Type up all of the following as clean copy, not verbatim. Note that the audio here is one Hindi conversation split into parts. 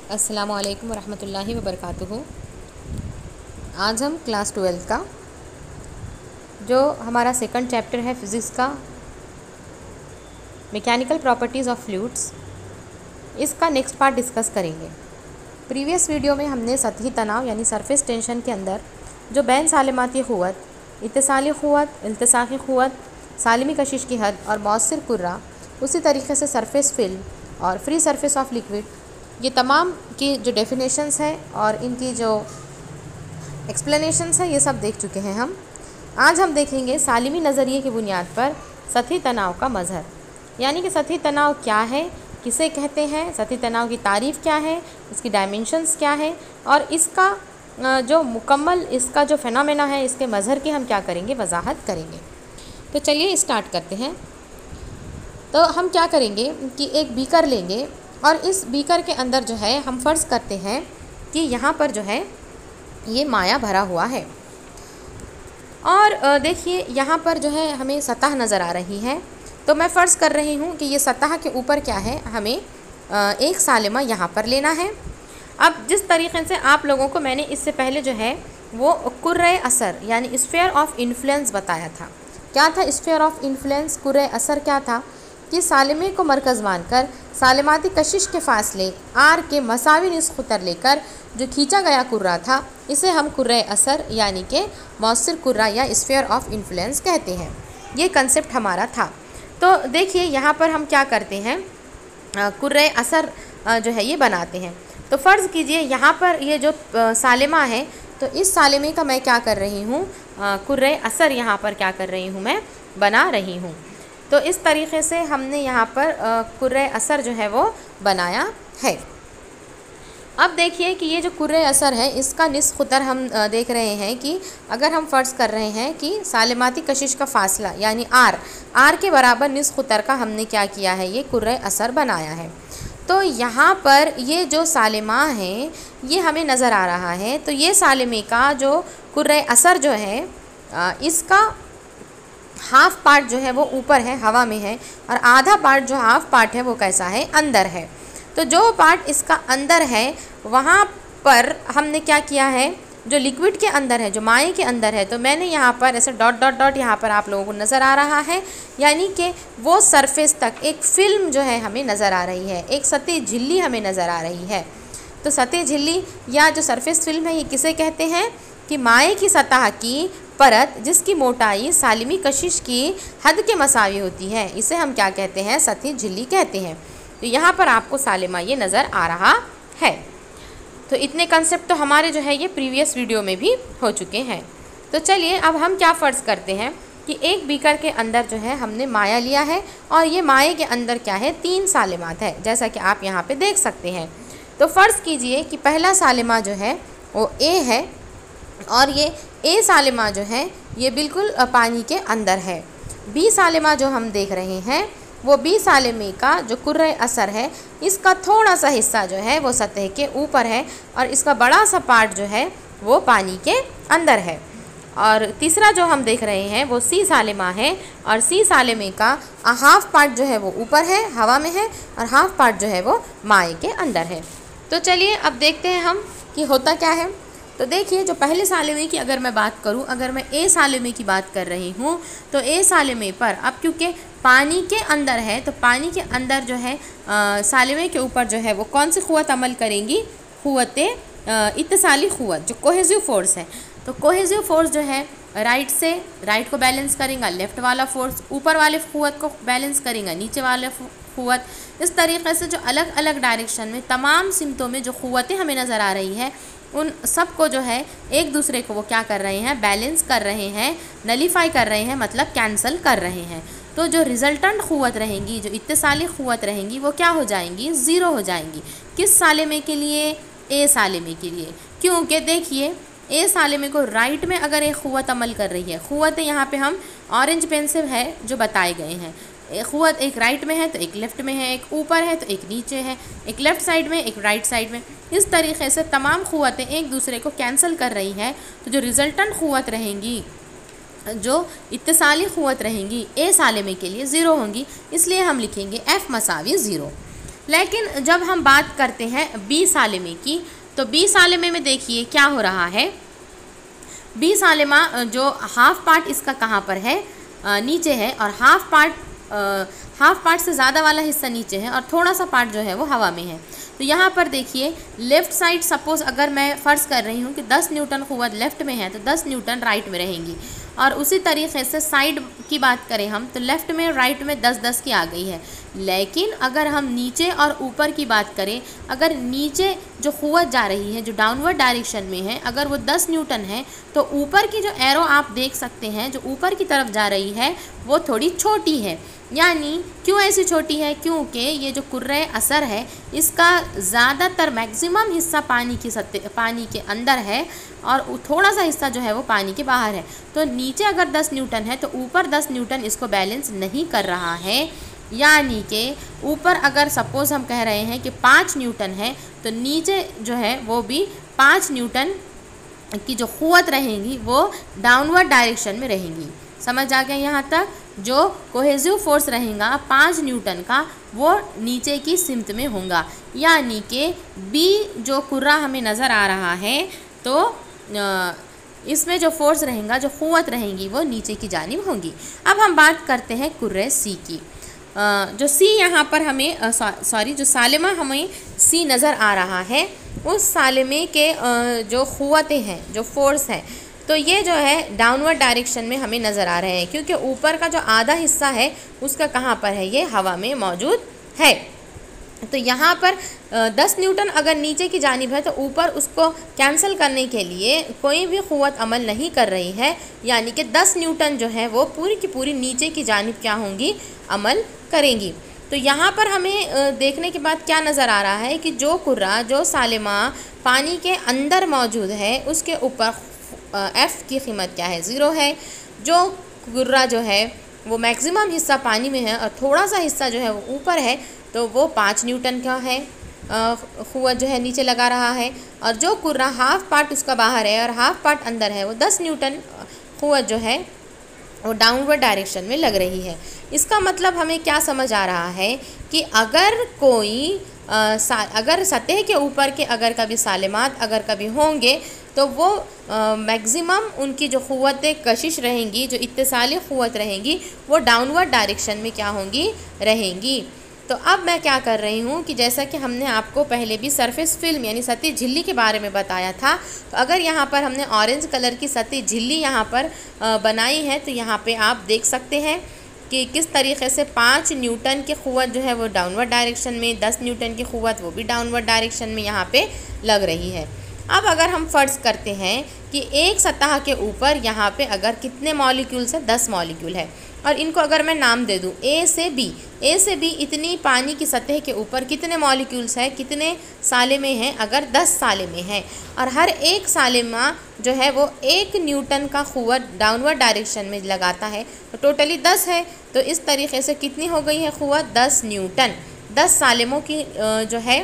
अस्सलामु अलैकुम वरहमतुल्लाहि वबरकातुहू। आज हम क्लास 12 का जो हमारा सेकंड चैप्टर है फ़िज़िक्स का मैकेनिकल प्रॉपर्टीज़ ऑफ फ्लूइड्स, इसका नेक्स्ट पार्ट डिस्कस करेंगे। प्रीवियस वीडियो में हमने सतही तनाव यानी सरफेस टेंशन के अंदर जो बैन सालिमाती क़ुव्वत, इत्तिसाली क़ुव्वत, इल्तिसाक़ी क़ुव्वत, सालिमी कशिश की हद और मौसिर कुर्रा, उसी तरीके से सरफेस फिल्म और फ्री सरफेस ऑफ लिक्विड, ये तमाम की जो डेफिनेशंस है और इनकी जो एक्सप्लेनेशंस है ये सब देख चुके हैं हम। आज हम देखेंगे सालिमी नज़रिए की बुनियाद पर सतही तनाव का मज़हर, यानी कि सतही तनाव क्या है, किसे कहते हैं, सतही तनाव की तारीफ़ क्या है, इसकी डायमेंशंस क्या है और इसका जो मुकम्मल इसका जो फ़ेनोमेना है, इसके मज़हर की हम क्या करेंगे, वजाहत करेंगे। तो चलिए स्टार्ट करते हैं। तो हम क्या करेंगे कि एक बीकर लेंगे और इस बीकर के अंदर जो है हम फ़र्ज़ करते हैं कि यहाँ पर जो है ये माया भरा हुआ है और देखिए यहाँ पर जो है हमें सतह नज़र आ रही है। तो मैं फ़र्ज़ कर रही हूँ कि ये सतह के ऊपर क्या है, हमें एक सालिमा यहाँ पर लेना है। अब जिस तरीक़े से आप लोगों को मैंने इससे पहले जो है वो कुर्रे असर यानी स्फीयर ऑफ इन्फ्लुएंस बताया था। क्या था स्फीयर ऑफ इन्फ्लुएंस? कुर्रे असर क्या था कि सालिमे को मरकज़ मानकर सालिमाती कशिश के फ़ासले आर के मसावी निस्फ़ ख़ुतर लेकर जो खींचा गया कुर्रा था, इसे हम कुर्रे असर यानी कि मौसिर कुर्रा या स्फीयर ऑफ इन्फ्लुएंस कहते हैं। ये कंसेप्ट हमारा था। तो देखिए यहाँ पर हम क्या करते हैं, कुर्रे असर जो है ये बनाते हैं। तो फ़र्ज़ कीजिए यहाँ पर ये जो सालिमा है, तो इस सालिमे का मैं क्या कर रही हूँ, कुर्रे असर यहाँ पर क्या कर रही हूँ, मैं बना रही हूँ। तो इस तरीक़े से हमने यहाँ पर कुर्रे असर जो है वो बनाया है। अब देखिए कि ये जो कुर्रे असर है, इसका निस्फ़ ख़ुतर हम देख रहे हैं कि अगर हम फ़र्ज़ कर रहे हैं कि सालिमाती कशिश का फ़ासला यानी आर के बराबर निस्फ़ ख़ुतर का हमने क्या किया है, ये कुर्रे असर बनाया है। तो यहाँ पर ये जो सालिमा है ये हमें नज़र आ रहा है। तो ये सालिमे का जो कुर्रे असर जो है, इसका हाफ़ पार्ट जो है वो ऊपर है, हवा में है, और आधा पार्ट जो हाफ़ पार्ट है वो कैसा है, अंदर है। तो जो पार्ट इसका अंदर है वहाँ पर हमने क्या किया है, जो लिक्विड के अंदर है, जो माए के अंदर है, तो मैंने यहाँ पर ऐसे डॉट डॉट डॉट यहाँ पर आप लोगों को नज़र आ रहा है, यानी कि वो सरफेस तक एक फ़िल्म जो है हमें नज़र आ रही है, एक सतह झिल्ली हमें नज़र आ रही है। तो सतह झिल्ली या जो सरफेस फिल्म है ये किसे कहते हैं कि माए की सतह की परत जिसकी मोटाई सालिमी कशिश की हद के मसावी होती है, इसे हम क्या कहते हैं, सतही झिल्ली कहते हैं। तो यहाँ पर आपको सालिमा ये नज़र आ रहा है। तो इतने कंसेप्ट तो हमारे जो है ये प्रीवियस वीडियो में भी हो चुके हैं। तो चलिए अब हम क्या फ़र्ज़ करते हैं कि एक बीकर के अंदर जो है हमने माया लिया है और ये माए के अंदर क्या है, 3 सालिमात है, जैसा कि आप यहाँ पे देख सकते हैं। तो फ़र्ज़ कीजिए कि पहला सालिमा जो है वो ए है और ये ए सालिमा जो है ये बिल्कुल पानी के अंदर है। बी सालिमा जो हम देख रहे हैं वो बी सालिमे का जो कुर्रे असर है, इसका थोड़ा सा हिस्सा जो है वो सतह के ऊपर है और इसका बड़ा सा पार्ट जो है वो पानी के अंदर है। और तीसरा जो हम देख रहे हैं वो सी सालिमा है और सी सालिमे का हाफ़ पार्ट जो है वो ऊपर है, हवा में है, और हाफ़ पार्ट जो है वो माए के अंदर है। तो चलिए अब देखते हैं हम कि होता क्या है। तो देखिए जो पहले सालिमे की अगर मैं बात करूं, अगर मैं ए सालिमे की बात कर रही हूं, तो ए सालिमे पर अब क्योंकि पानी के अंदर है, तो पानी के अंदर जो है सालिमे के ऊपर जो है वो कौन सी क़ुव्वत अमल करेंगी, क़ुव्वत इत्तिसाली क़ुव्वत, जो कोहेसिव फ़ोर्स है। तो कोहेसिव फ़ोर्स जो है राइट को बैलेंस करेगा, लेफ़्ट वाला फ़ोर्स ऊपर वाले क़ुव्वत को बैलेंस करेगा, नीचे वाले क़ुव्वत। इस तरीक़े से जो अलग अलग डायरेक्शन में तमाम सिमतों में जो क़ुव्वतें हमें नज़र आ रही है, उन सब को जो है एक दूसरे को वो क्या कर रहे हैं, बैलेंस कर रहे हैं, नलीफाई कर रहे हैं, मतलब कैंसिल कर रहे हैं। तो जो रिज़ल्टेंट क़ुव्वत रहेंगी, जो इत्तिसाली क़ुव्वत रहेंगी, वो क्या हो जाएंगी, ज़ीरो हो जाएंगी। किस सालिमे के लिए? ए सालिमे के लिए। क्योंकि देखिए ए सालिमे को राइट में अगर एक क़ुव्वत अमल कर रही है, क़ुव्वतें यहाँ पे हम ऑरेंज पेन से है जो बताए गए हैं, एक क़ुव्वत एक राइट में है तो एक लेफ़्ट में है, एक ऊपर है तो एक नीचे है, एक लेफ़्ट साइड में, एक राइट साइड में। इस तरीक़े से तमाम क़ुव्वतें एक दूसरे को कैंसिल कर रही है। तो जो रिज़ल्टेंट क़ुव्वत रहेंगी, जो इत्तिसाली क़ुव्वत रहेंगी, ए सालिमे के लिए ज़ीरो होंगी, इसलिए हम लिखेंगे F = 0। लेकिन जब हम बात करते हैं बी सालिमे की, तो बी सालिमे में देखिए क्या हो रहा है। बी सालिमा जो हाफ पार्ट इसका कहाँ पर है, नीचे है, और हाफ पार्ट से ज़्यादा वाला हिस्सा नीचे है और थोड़ा सा पार्ट जो है वो हवा में है। तो यहाँ पर देखिए लेफ़्ट साइड, सपोज़ अगर मैं फ़र्ज़ कर रही हूँ कि 10 न्यूटन क़ुव्वत लेफ़्ट में है तो 10 न्यूटन राइट में रहेंगी। और उसी तरीके से साइड की बात करें हम तो लेफ़्ट में राइट में 10-10 की आ गई है। लेकिन अगर हम नीचे और ऊपर की बात करें, अगर नीचे जो क़ुव्वत जा रही है जो डाउनवर्ड डायरेक्शन में है, अगर वो 10 न्यूटन है तो ऊपर की जो एरो आप देख सकते हैं जो ऊपर की तरफ जा रही है वो थोड़ी छोटी है। यानी क्यों ऐसी छोटी है, क्योंकि ये जो कुर्रे असर है इसका ज़्यादातर मैक्सिमम हिस्सा पानी के अंदर है और थोड़ा सा हिस्सा जो है वो पानी के बाहर है। तो नीचे अगर 10 न्यूटन है तो ऊपर 10 न्यूटन इसको बैलेंस नहीं कर रहा है। यानी कि ऊपर अगर सपोज़ हम कह रहे हैं कि 5 न्यूटन है तो नीचे जो है वो भी 5 न्यूटन की जो क़ुव्वत रहेंगी वो डाउनवर्ड डायरेक्शन में रहेंगी। समझ आ गया यहाँ तक। जो कोहेसिव फोर्स रहेगा 5 न्यूटन का वो नीचे की सिमत में होगा। यानी कि बी जो कुर्रा हमें नज़र आ रहा है तो इसमें जो फोर्स रहेगा, जो क़ुव्वत रहेंगी वो नीचे की जानिब होंगी। अब हम बात करते हैं कुर्रे सी की। जो सी यहाँ पर हमें जो सालिमा हमें सी नज़र आ रहा है, उस सालिमे के जो क़ुव्वतें हैं, जो फोर्स हैं, तो ये जो है डाउनवर्ड डायरेक्शन में हमें नज़र आ रहे हैं, क्योंकि ऊपर का जो आधा हिस्सा है उसका कहाँ पर है, ये हवा में मौजूद है। तो यहाँ पर 10 न्यूटन अगर नीचे की जानिब है तो ऊपर उसको कैंसिल करने के लिए कोई भी क़ुव्वत अमल नहीं कर रही है। यानी कि 10 न्यूटन जो है वो पूरी की पूरी नीचे की जानिब क्या होंगी, अमल करेंगी। तो यहाँ पर हमें देखने के बाद क्या नज़र आ रहा है कि जो कुर्रा, जो सालिमा पानी के अंदर मौजूद है उसके ऊपर एफ़ की कीमत क्या है, 0 है। जो कुर्रा जो है वो मैक्सिमम हिस्सा पानी में है और थोड़ा सा हिस्सा जो है वो ऊपर है तो वो 5 न्यूटन का है, क़ुव्वत जो है नीचे लगा रहा है। और जो कुर्रा हाफ पार्ट उसका बाहर है और हाफ पार्ट अंदर है वो 10 न्यूटन क़ुव्वत जो है वो डाउनवर्ड डायरेक्शन में लग रही है। इसका मतलब हमें क्या समझ आ रहा है कि अगर कोई अगर सतह के ऊपर के अगर कभी सालिमात अगर कभी होंगे तो वो मैक्सिमम उनकी जो क़ुव्वतें कशिश रहेंगी, जो इत्तिसाली क़ुव्वत रहेंगी वो डाउनवर्ड डायरेक्शन में क्या होंगी, रहेंगी। तो अब मैं क्या कर रही हूँ कि जैसा कि हमने आपको पहले भी सरफेस फिल्म यानी सतही झिल्ली के बारे में बताया था, तो अगर यहाँ पर हमने ऑरेंज कलर की सतही झिल्ली यहाँ पर बनाई है तो यहाँ पे आप देख सकते हैं कि किस तरीके से 5 न्यूटन की क़ुव्वत जो है वो डाउनवर्ड डायरेक्शन में, 10 न्यूटन की क़ुव्वत वो भी डाउनवर्ड डायरेक्शन में यहाँ पे लग रही है। अब अगर हम फ़र्ज़ करते हैं कि एक सतह के ऊपर यहाँ पे अगर कितने मॉलिक्यूल्स है, 10 मॉलिक्यूल है, और इनको अगर मैं नाम दे दूँ ए से बी इतनी पानी की सतह के ऊपर कितने मॉलिक्यूल्स है, कितने सालिमे हैं, अगर 10 सालिमे हैं और हर एक सालिमा जो है वो 1 न्यूटन का क़ुव्वत डाउनवर्ड डायरेक्शन में लगाता है तो टोटली 10 है। तो इस तरीके से कितनी हो गई है क़ुव्वत, 10 न्यूटन। 10 सालिमों की जो है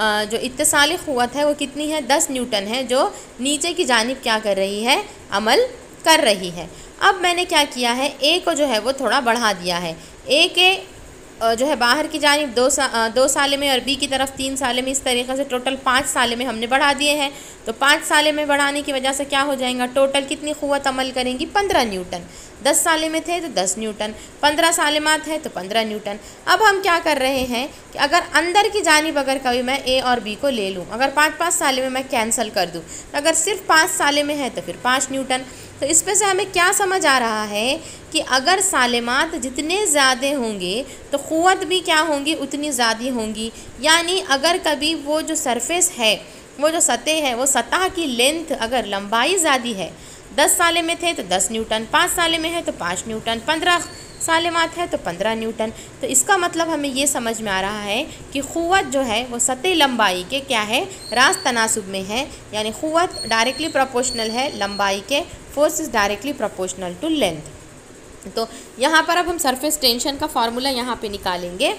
जो इत्तिसाली क़ुव्वत है वो कितनी है, 10 न्यूटन है, जो नीचे की जानिब क्या कर रही है, अमल कर रही है। अब मैंने क्या किया है, ए को जो है वो थोड़ा बढ़ा दिया है। ए के जो है बाहर की जानिब 2 सालिमे और बी की तरफ 3 सालिमे, इस तरीक़े से टोटल 5 सालिमे हमने बढ़ा दिए हैं। तो 5 सालिमे बढ़ाने की वजह से क्या हो जाएगा, टोटल कितनी क़ुव्वत अमल करेंगी, 15 न्यूटन। 10 सालिमे थे तो 10 न्यूटन, 15 सालिमात है तो 15 न्यूटन। अब हम क्या कर रहे हैं कि अगर अंदर की जानिब अगर कभी मैं ए और बी को ले लूँ, अगर 5-5 सालिमे मैं कैंसिल कर दूँ तो अगर सिर्फ 5 सालिमे है तो फिर 5 न्यूटन। तो इसमें से हमें क्या समझ आ रहा है कि अगर सालिमात जितने ज़्यादा होंगे तो क़ुव्वत भी क्या होंगी, उतनी ज़्यादा होंगी। यानी अगर कभी वो जो सरफेस है, वो जो सतह है, वो सतह की लेंथ अगर लंबाई ज़्यादा है, 10 सालिमे थे तो 10 न्यूटन, 5 सालिमे है तो 5 न्यूटन, 15 सालिमात है तो 15 न्यूटन। तो इसका मतलब हमें ये समझ में आ रहा है कि क़ुव्वत जो है वो सतह लंबाई के क्या है, रास्त तनासुब में है। यानी क़ुव्वत डायरेक्टली प्रोपोर्शनल है लंबाई के, force is directly proportional to length. तो यहाँ पर अब हम सरफेस टेंशन का फार्मूला यहाँ पे निकालेंगे।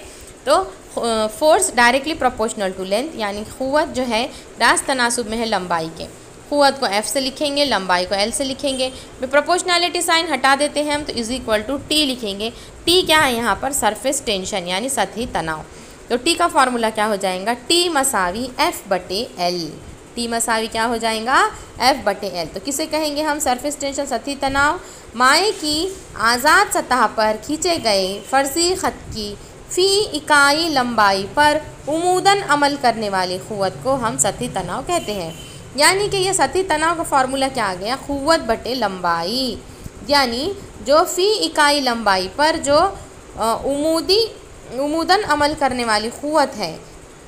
तो force directly proportional to length, यानी क़ुव्वत जो है रास्त तनासुब में है लंबाई के। क़ुव्वत को F से लिखेंगे, लंबाई को L से लिखेंगे। प्रोपोर्शनैलिटी साइन हटा देते हैं हम तो इज़ इक्वल टू T लिखेंगे। T क्या है यहाँ पर, सरफेस टेंशन यानी सतही तनाव। तो टी का फॉर्मूला क्या हो जाएगा, टी मसावी एफ बटे एल। टी मसावी क्या हो जाएगा, एफ बटे एल। तो किसे कहेंगे हम, सरफेस टेंशन सतही तनाव माए की आज़ाद सतह पर खींचे गए फर्जी ख़त की फ़ी इकाई लंबाई पर उमूदन अमल करने वाली क़ुव्वत को हम सतही तनाव कहते हैं। यानी कि ये सतही तनाव का फॉर्मूला क्या आ गया, क़ुव्वत बटे लंबाई, यानी जो फ़ी इकाई लंबाई पर जो उमूदन अमल करने वाली क़ुव्वत है,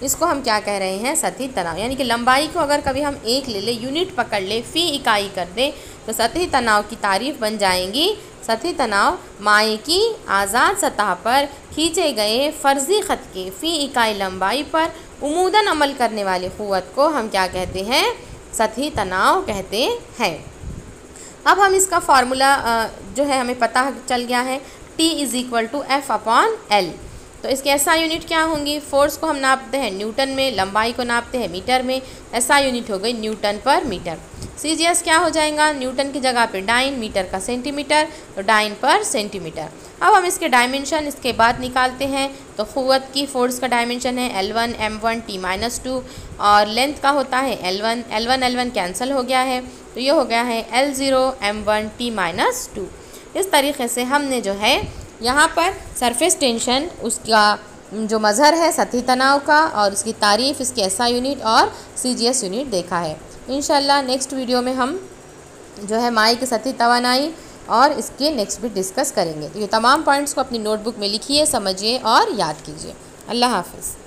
इसको हम क्या कह रहे हैं, सतही तनाव। यानी कि लंबाई को अगर कभी हम एक ले लें, यूनिट पकड़ ले, फ़ी इकाई कर दें, तो सतही तनाव की तारीफ़ बन जाएंगी, सतही तनाव माए की आज़ाद सतह पर खींचे गए फ़र्ज़ी ख़त के फ़ी इकाई लंबाई पर उमूदन अमल करने वाली क़ुव्वत को हम क्या कहते हैं, सतही तनाव कहते हैं। अब हम इसका फार्मूला जो है हमें पता चल गया है, T = F/L। तो इसके SI यूनिट क्या होंगी, फोर्स को हम नापते हैं न्यूटन में, लंबाई को नापते हैं मीटर में, SI यूनिट हो गई न्यूटन पर मीटर। CGS क्या हो जाएगा, न्यूटन की जगह पे डाइन, मीटर का सेंटीमीटर, तो डाइन पर सेंटीमीटर। अब हम इसके डायमेंशन इसके बाद निकालते हैं। तो क़ुव्वत की फोर्स का डायमेंशन है L1 M1 T-2 और लेंथ का होता है L1 कैंसिल हो गया है, तो ये हो गया है L0 M1 T-2। इस तरीके से हमने जो है यहाँ पर सरफेस टेंशन, उसका जो मज़हर है सतही तनाव का, और उसकी तारीफ़, इसकी SI यूनिट और CGS यूनिट देखा है। इंशाल्लाह नेक्स्ट वीडियो में हम जो है माए की सतही तवानाई और इसके नेक्स्ट भी डिस्कस करेंगे। तो ये तमाम पॉइंट्स को अपनी नोटबुक में लिखिए, समझिए और याद कीजिए। अल्लाह हाफ़िज़।